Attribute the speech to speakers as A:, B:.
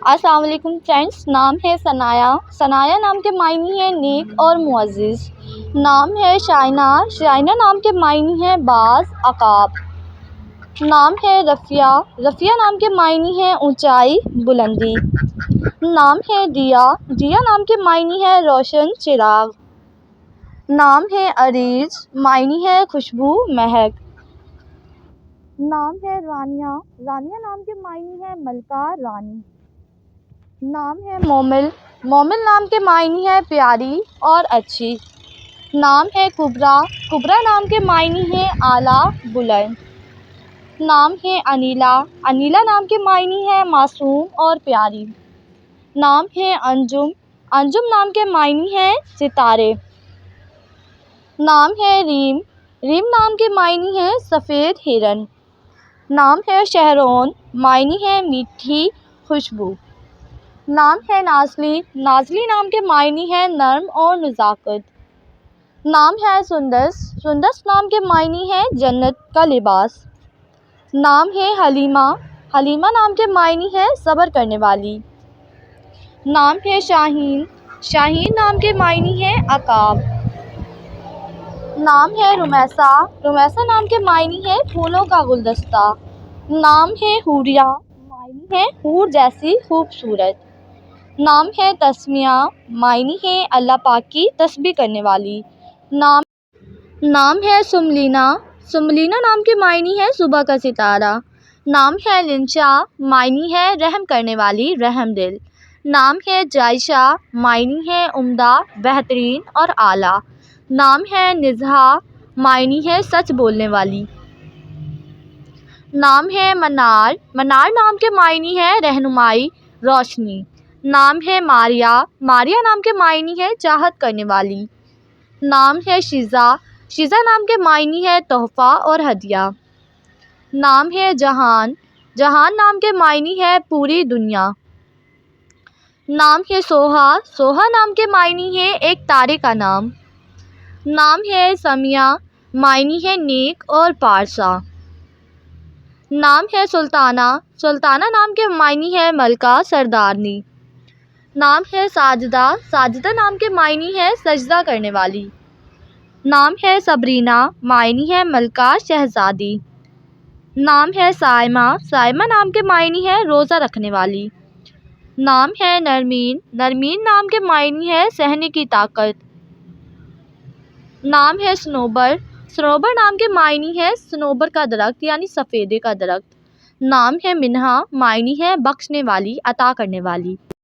A: السلام علیکم فرینڈس، نام ہے ثنایا۔ ثنایا نام کے معنی ہے نیک اور معزز۔ نام ہے شائنہ۔ شائنہ نام کے معنی ہے باز، عقاب۔ نام ہے رفیہ۔ رفیہ نام کے معنی ہے اونچائی، بلندی۔ نام ہے دیا۔ دیا نام کے معنی ہے روشن چراغ۔ نام ہے عریض، معنی ہے خوشبو، مہک۔ نام ہے رانیہ۔ رانیہ نام کے معنی ہے ملکہ، رانی۔ نام ہے مومل۔ مومل نام کے معنی ہے پیاری اور اچھی۔ نام ہے کبریٰ۔ کبریٰ نام کے معنی ہے اعلیٰ، بلند۔ نام ہے انیلا۔ انیلا نام کے معنی ہے معصوم اور پیاری۔ نام ہے انجم۔ انجم نام کے معنی ہے ستارے۔ نام ہے ریم۔ ریم نام کے معنی ہے سفید ہرن۔ نام ہے شہرون، معنی ہے میٹھی خوشبو۔ نام ہے نازلی۔ نازلی نام کے معنی ہے نرم اور نزاکت۔ نام ہے سندس۔ سندس نام کے معنی ہے جنت کا لباس۔ نام ہے حلیمہ۔ حلیمہ نام کے معنی ہے صبر کرنے والی۔ نام ہے شاہین۔ شاہین نام کے معنی ہے عقاب۔ نام ہے رمیسہ۔ رمیسہ نام کے معنی ہے پھولوں کا گلدستہ۔ نام ہے حوریہ، معنی ہے حور جیسی خوبصورت۔ نام ہے تسمیہ، معنی ہے اللہ پاک کی تسبیح کرنے والی۔ نام ہے سملینہ۔ سملینہ نام کے معنی ہے صبح کا ستارہ۔ نام ہے لنشا، معنی ہے رحم کرنے والی، رحم دل۔ نام ہے جائشہ، معنی ہے عمدہ، بہترین اور اعلیٰ۔ نام ہے نزہہ، معنی ہے سچ بولنے والی۔ نام ہے منار۔ منار نام کے معنی ہے رہنمائی، روشنی۔ نام ہے ماریہ۔ ماریہ نام کے معنی ہے چاہت کرنے والی۔ نام ہے شیزہ۔ شیزہ نام کے معنی ہے تحفہ اور ہدیہ۔ نام ہے جہان۔ جہان نام کے معنی ہے پوری دنیا۔ نام ہے سوہا۔ سوہا نام کے معنی ہے ایک تارے کا نام۔ نام ہے سمیہ، معنی ہے نیک اور پارسا۔ نام ہے سلطانہ۔ سلطانہ نام کے معنی ہے ملکہ، سردارنی۔ نام ہے ساجدہ۔ ساجدہ نام کے معنی ہے سجدہ کرنے والی۔ نام ہے صبرینہ، معنی ہے ملکہ، شہزادی۔ نام ہے صائمہ۔ صائمہ نام کے معنی ہے روزہ رکھنے والی۔ نام ہے نرمین۔ نرمین نام کے معنی ہے سہنے کی طاقت۔ نام ہے صنوبر۔ صنوبر نام کے معنی ہے صنوبر کا درخت یعنی سفیدے کا درخت۔ نام ہے منہا، معنی ہے بخشنے والی، عطا کرنے والی۔